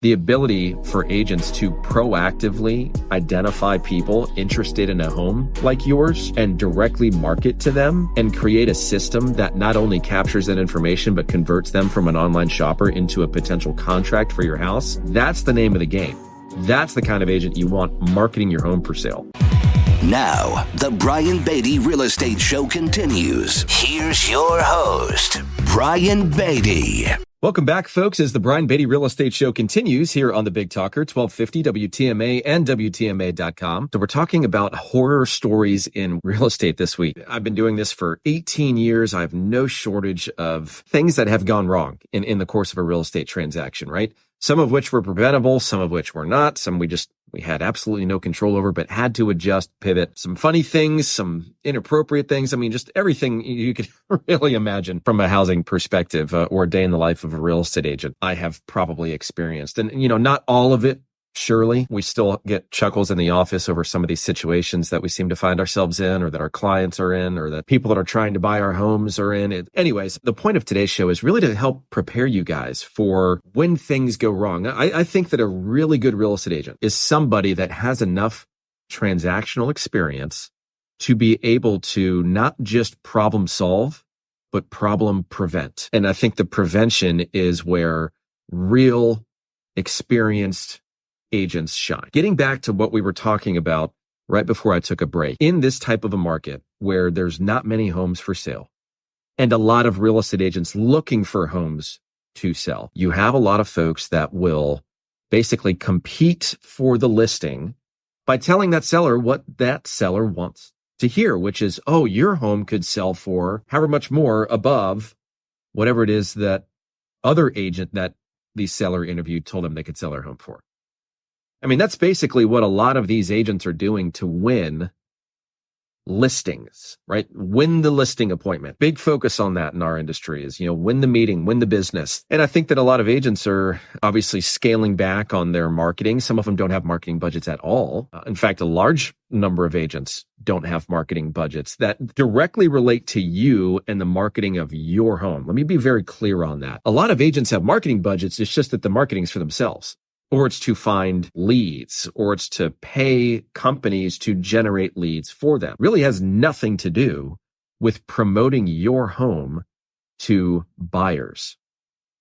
The ability for agents to proactively identify people interested in a home like yours and directly market to them and create a system that not only captures that information, but converts them from an online shopper into a potential contract for your house. That's the name of the game. That's the kind of agent you want marketing your home for sale. Now, the Brian Beatty Real Estate Show continues. Here's your host, Brian Beatty. Welcome back, folks, as the Brian Beatty Real Estate Show continues here on the Big Talker, 1250 WTMA and WTMA.com. So we're talking about horror stories in real estate this week. I've been doing this for 18 years. I have no shortage of things that have gone wrong in the course of a real estate transaction, right? Some of which were preventable, some of which were not. Some we had absolutely no control over, but had to adjust, pivot. Some funny things, some inappropriate things. I mean, just everything you could really imagine from a housing perspective or a day in the life of a real estate agent I have probably experienced. And, not all of it. Surely we still get chuckles in the office over some of these situations that we seem to find ourselves in, or that our clients are in, or that people that are trying to buy our homes are in. Anyways, the point of today's show is really to help prepare you guys for when things go wrong. I think that a really good real estate agent is somebody that has enough transactional experience to be able to not just problem solve, but problem prevent. And I think the prevention is where real experienced agents shine. Getting back to what we were talking about right before I took a break, in this type of a market where there's not many homes for sale and a lot of real estate agents looking for homes to sell, you have a lot of folks that will basically compete for the listing by telling that seller what that seller wants to hear, which is, oh, your home could sell for however much more above whatever it is that other agent that the seller interviewed told them they could sell their home for. I mean, that's basically what a lot of these agents are doing to win listings, right? Win the listing appointment. Big focus on that in our industry is, win the meeting, win the business. And I think that a lot of agents are obviously scaling back on their marketing. Some of them don't have marketing budgets at all. In fact, a large number of agents don't have marketing budgets that directly relate to you and the marketing of your home. Let me be very clear on that. A lot of agents have marketing budgets. It's just that the marketing's for themselves. Or it's to find leads, or it's to pay companies to generate leads for them. Really has nothing to do with promoting your home to buyers,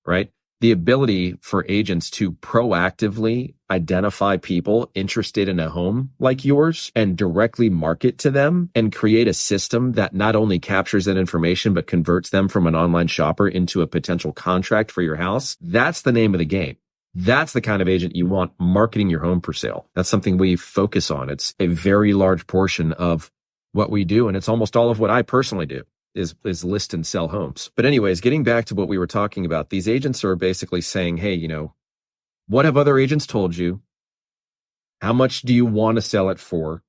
right? The ability for agents to proactively identify people interested in a home like yours and directly market to them and create a system that not only captures that information, but converts them from an online shopper into a potential contract for your house. That's the name of the game. That's the kind of agent you want marketing your home for sale. That's something we focus on. It's a very large portion of what we do. And it's almost all of what I personally do is list and sell homes. But anyways, getting back to what we were talking about, these agents are basically saying, hey, what have other agents told you? How much do you want to sell it for?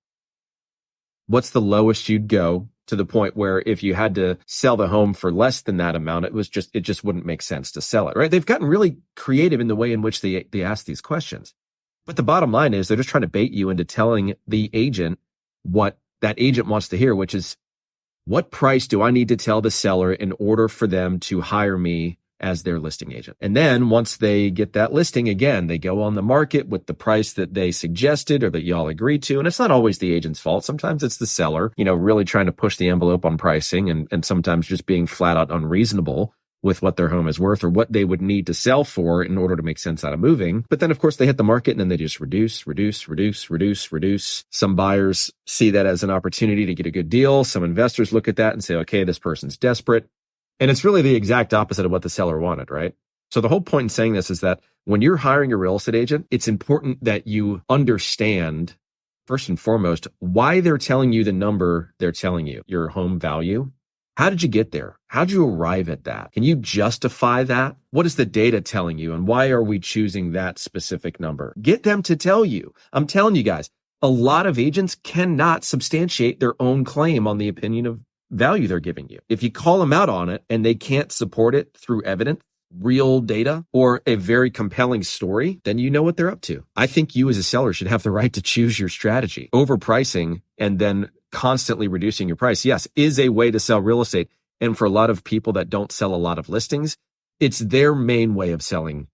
What's the lowest you'd go? To the point where if you had to sell the home for less than that amount, it just wouldn't make sense to sell it, right? They've gotten really creative in the way in which they ask these questions. But the bottom line is they're just trying to bait you into telling the agent what that agent wants to hear, which is, what price do I need to tell the seller in order for them to hire me as their listing agent? And then once they get that listing, again, they go on the market with the price that they suggested or that y'all agreed to. And it's not always the agent's fault. Sometimes it's the seller, really trying to push the envelope on pricing and sometimes just being flat out unreasonable with what their home is worth or what they would need to sell for in order to make sense out of moving. But then, of course, they hit the market and then they just reduce. Some buyers see that as an opportunity to get a good deal. Some investors look at that and say, okay, this person's desperate. And it's really the exact opposite of what the seller wanted, right? So the whole point in saying this is that when you're hiring a real estate agent, it's important that you understand, first and foremost, why they're telling you the number they're telling you, your home value. How did you get there? How did you arrive at that? Can you justify that? What is the data telling you? And why are we choosing that specific number? Get them to tell you. I'm telling you guys, a lot of agents cannot substantiate their own claim on the opinion of value they're giving you. If you call them out on it and they can't support it through evidence, real data, or a very compelling story, then you know what they're up to. I think you as a seller should have the right to choose your strategy. Overpricing and then constantly reducing your price, yes, is a way to sell real estate. And for a lot of people that don't sell a lot of listings, it's their main way of selling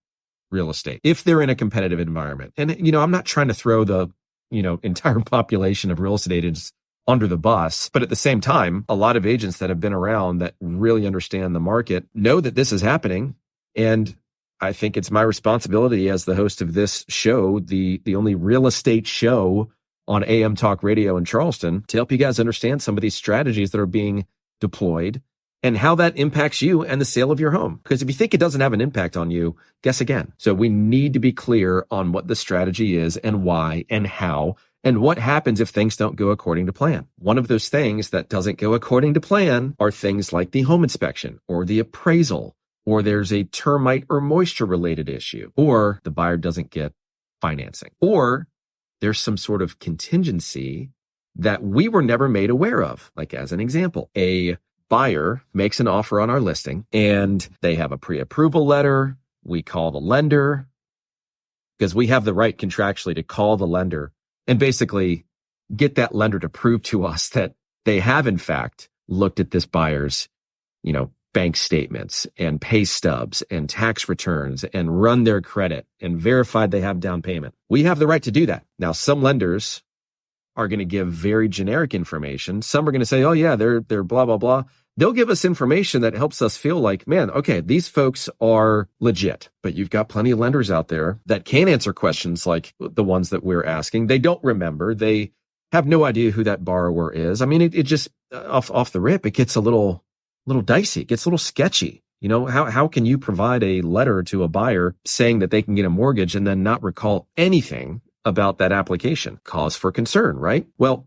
real estate if they're in a competitive environment. And, I'm not trying to throw the, entire population of real estate agents under the bus. But at the same time, a lot of agents that have been around that really understand the market know that this is happening. And I think it's my responsibility as the host of this show, the only real estate show on AM Talk Radio in Charleston, to help you guys understand some of these strategies that are being deployed and how that impacts you and the sale of your home. Because if you think it doesn't have an impact on you, guess again. So we need to be clear on what the strategy is and why and how and what happens if things don't go according to plan. One of those things that doesn't go according to plan are things like the home inspection or the appraisal, or there's a termite or moisture related issue, or the buyer doesn't get financing, or there's some sort of contingency that we were never made aware of. Like as an example, a buyer makes an offer on our listing and they have a pre-approval letter. We call the lender because we have the right contractually to call the lender and basically get that lender to prove to us that they have in fact looked at this buyer's, bank statements and pay stubs and tax returns and run their credit and verified they have down payment. We have the right to do that. Now, some lenders are going to give very generic information. Some are going to say, oh yeah, they're blah, blah, blah. They'll give us information that helps us feel like, man, okay, these folks are legit. But you've got plenty of lenders out there that can't answer questions like the ones that we're asking. They don't remember. They have no idea who that borrower is. I mean, it just off the rip, it gets a little dicey. It gets a little sketchy. How can you provide a letter to a buyer saying that they can get a mortgage and then not recall anything about that application? Cause for concern, right? Well,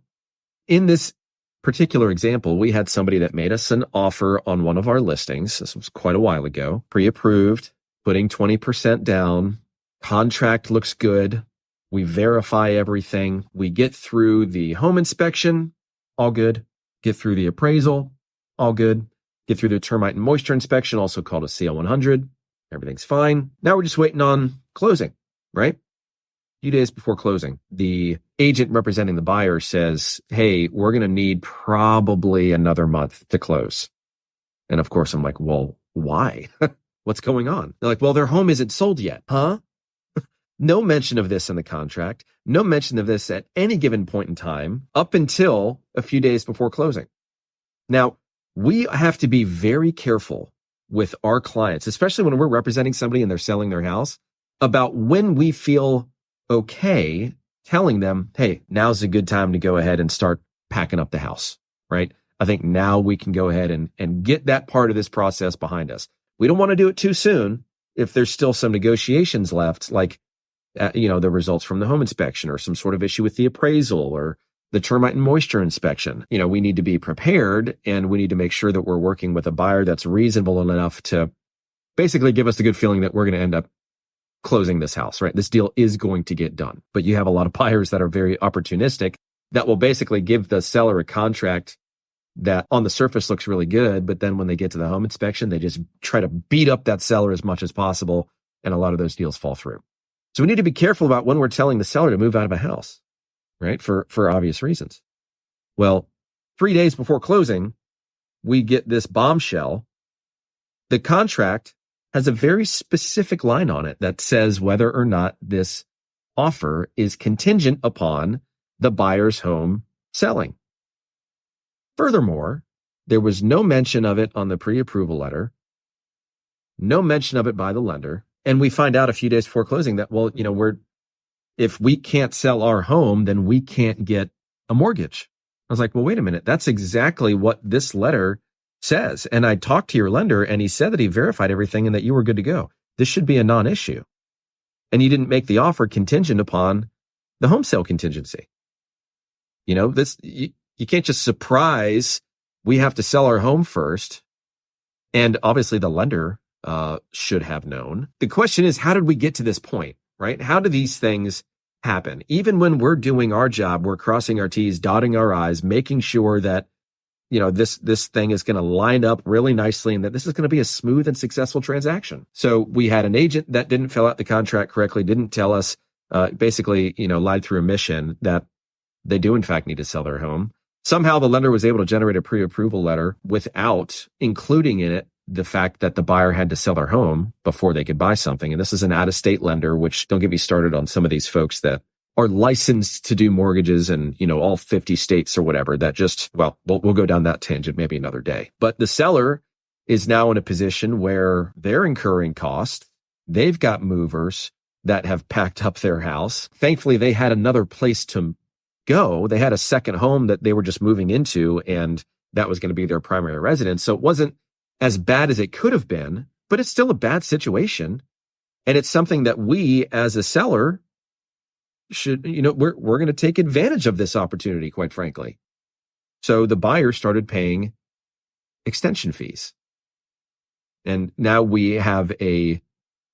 in this particular example, we had somebody that made us an offer on one of our listings. This was quite a while ago, pre-approved, putting 20% down. Contract looks good. We verify everything. We get through the home inspection, all good. Get through the appraisal, all good. Get through the termite and moisture inspection, also called a CL100. Everything's fine. Now we're just waiting on closing, right? A few days before closing, the agent representing the buyer says, hey, we're going to need probably another month to close. And of course, I'm like, well, why? What's going on? They're like, well, their home isn't sold yet. Huh? No mention of this in the contract. No mention of this at any given point in time up until a few days before closing. Now, we have to be very careful with our clients, especially when we're representing somebody and they're selling their house, about when we feel okay telling them, hey, now's a good time to go ahead and start packing up the house, right? I think now we can go ahead and get that part of this process behind us. We don't want to do it too soon if there's still some negotiations left, like, the results from the home inspection or some sort of issue with the appraisal or the termite and moisture inspection. We need to be prepared and we need to make sure that we're working with a buyer that's reasonable enough to basically give us the good feeling that we're going to end up closing this house, right? This deal is going to get done. But you have a lot of buyers that are very opportunistic that will basically give the seller a contract that on the surface looks really good, but then when they get to the home inspection, they just try to beat up that seller as much as possible, and a lot of those deals fall through. So we need to be careful about when we're telling the seller to move out of a house, right? For obvious reasons. Well, 3 days before closing, we get this bombshell. The contract has a very specific line on it that says whether or not this offer is contingent upon the buyer's home selling. Furthermore, there was no mention of it on the pre-approval letter, no mention of it by the lender. And we find out a few days before closing that, well, if we can't sell our home, then we can't get a mortgage. I was like, well, wait a minute. That's exactly what this letter says. And I talked to your lender and he said that he verified everything and that you were good to go. This should be a non-issue. And you didn't make the offer contingent upon the home sale contingency. You can't just surprise, we have to sell our home first. And obviously the lender should have known. The question is, how did we get to this point, right? How do these things happen? Even when we're doing our job, we're crossing our T's, dotting our I's, making sure that, this thing is going to line up really nicely and that this is going to be a smooth and successful transaction. So we had an agent that didn't fill out the contract correctly, didn't tell us, basically, lied through omission that they do in fact need to sell their home. Somehow the lender was able to generate a pre-approval letter without including in it the fact that the buyer had to sell their home before they could buy something. And this is an out-of-state lender, which don't get me started on some of these folks that are licensed to do mortgages in, all 50 states or whatever. That just, we'll go down that tangent maybe another day. But the seller is now in a position where they're incurring costs. They've got movers that have packed up their house. Thankfully, they had another place to go. They had a second home that they were just moving into, and that was going to be their primary residence. So it wasn't as bad as it could have been, but it's still a bad situation. And it's something that we as a seller should, we're going to take advantage of this opportunity, quite frankly. So the buyer started paying extension fees. And now we have a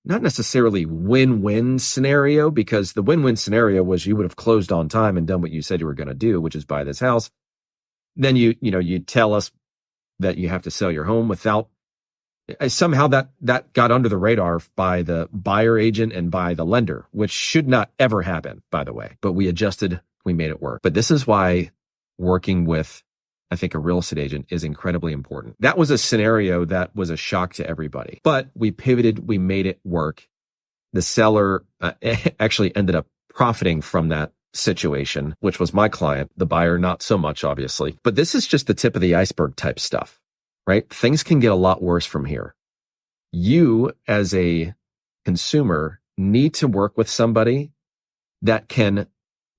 not necessarily win-win scenario, because the win-win scenario was you would have closed on time and done what you said you were going to do, which is buy this house. Then you tell us that you have to sell your home without somehow that got under the radar by the buyer agent and by the lender, which should not ever happen, by the way. But we adjusted, we made it work. But this is why working with, I think, a real estate agent is incredibly important. That was a scenario that was a shock to everybody, but we pivoted, we made it work. The seller actually ended up profiting from that situation, which was my client. The buyer, not so much, obviously. But this is just the tip of the iceberg type stuff, right? Things can get a lot worse from here. You, as a consumer, need to work with somebody that can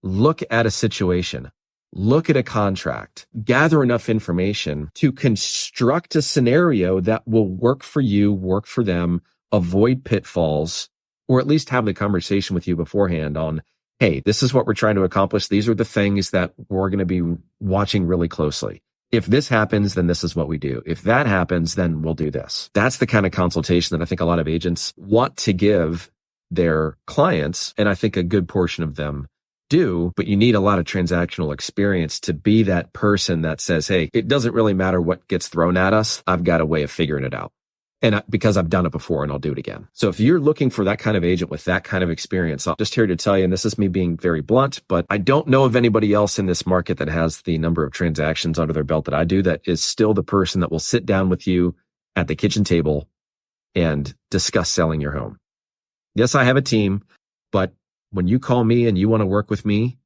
look at a situation, look at a contract, gather enough information to construct a scenario that will work for you, work for them, avoid pitfalls, or at least have the conversation with you beforehand on, hey, this is what we're trying to accomplish. These are the things that we're going to be watching really closely. If this happens, then this is what we do. If that happens, then we'll do this. That's the kind of consultation that I think a lot of agents want to give their clients, and I think a good portion of them do, but you need a lot of transactional experience to be that person that says, hey, it doesn't really matter what gets thrown at us. I've got a way of figuring it out. And because I've done it before and I'll do it again. So if you're looking for that kind of agent with that kind of experience, I'm just here to tell you, and this is me being very blunt, but I don't know of anybody else in this market that has the number of transactions under their belt that I do, that is still the person that will sit down with you at the kitchen table and discuss selling your home. Yes, I have a team, but when you call me and you want to work with me,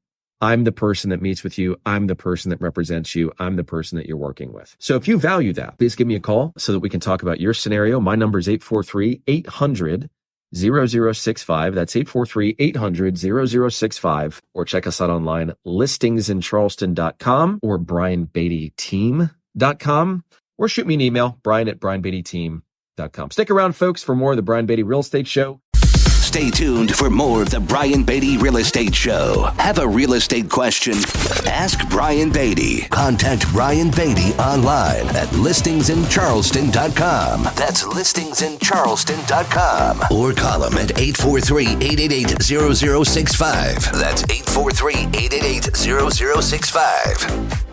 I'm the person that meets with you. I'm the person that represents you. I'm the person that you're working with. So if you value that, please give me a call so that we can talk about your scenario. My number is 843-800-0065. That's 843-800-0065. Or check us out online, listingsincharleston.com or brianbeattyteam.com. Or shoot me an email, brian@brianbeattyteam.com. Stick around, folks, for more of the Brian Beatty Real Estate Show. Stay tuned for more of the Brian Beatty Real Estate Show. Have a real estate question? Ask Brian Beatty. Contact Brian Beatty online at listingsincharleston.com. That's listingsincharleston.com. Or call him at 843-888-0065. That's 843-888-0065.